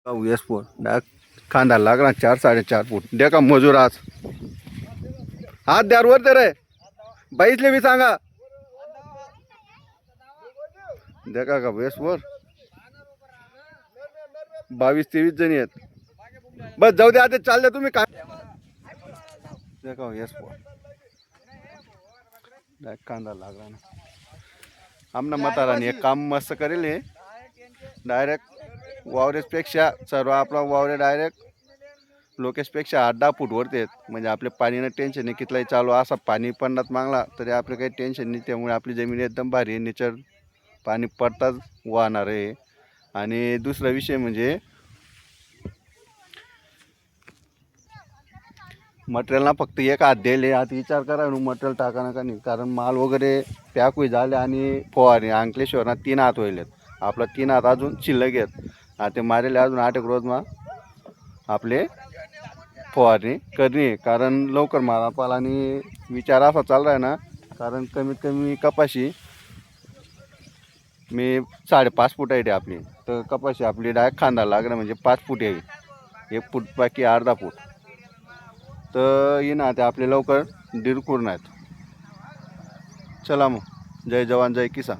Yes पोर खांदा लागला 4-4.5 फूट दे का मजूर आज हात द्यार वर ते रे बाईसले मी सांगा दे का वेस वर 22-23 जणी आहेत बस जाऊ दे आता चालले तुम्ही काय दे का येस पोर कांदा लागला ना आमना मताराने एक काम मस्त करेल हे डायरेक्ट वावरेजपेक्षा सर्व आपला वावरे डायरेक्ट लोकेशपेक्षा 8-10 फूट वरती आहेत म्हणजे आपले पाणीनं टेन्शन नाही कितलाही चालू असा पाणी पडण्यात मागला तरी आपलं काही टेन्शन नाही त्यामुळे आपली जमीन एकदम भारी आहे नेचर पाणी पडताच वाहणार आहे. आणि दुसरा विषय म्हणजे मटेरियलना फक्त एक हात द्यायले आता विचार करा मटेरियल टाकाना का नाही कारण माल वगैरे पॅक होई झाले आणि फवारणी अंकलेश्वरना 3 हात व्हायलेत आपला 3 हात अजून शिल्लक आहेत आता ते मारेले अजून 8 एक रोज मग आपले फवारणी करणे कारण लवकर मारा पाला आणि विचार असा चालला आहे ना कारण कमीत कमी कपाशी मी 5.5 फूट आहे आपली तर कपाशी आपली डायरेक्ट खांदा लागणं म्हणजे 5 फूट यावी 1 फूट बाकी अर्धा फूट तर ये ना ते आपले लवकर डिरकूर नाहीत. चला मग जय जवान जय किसान.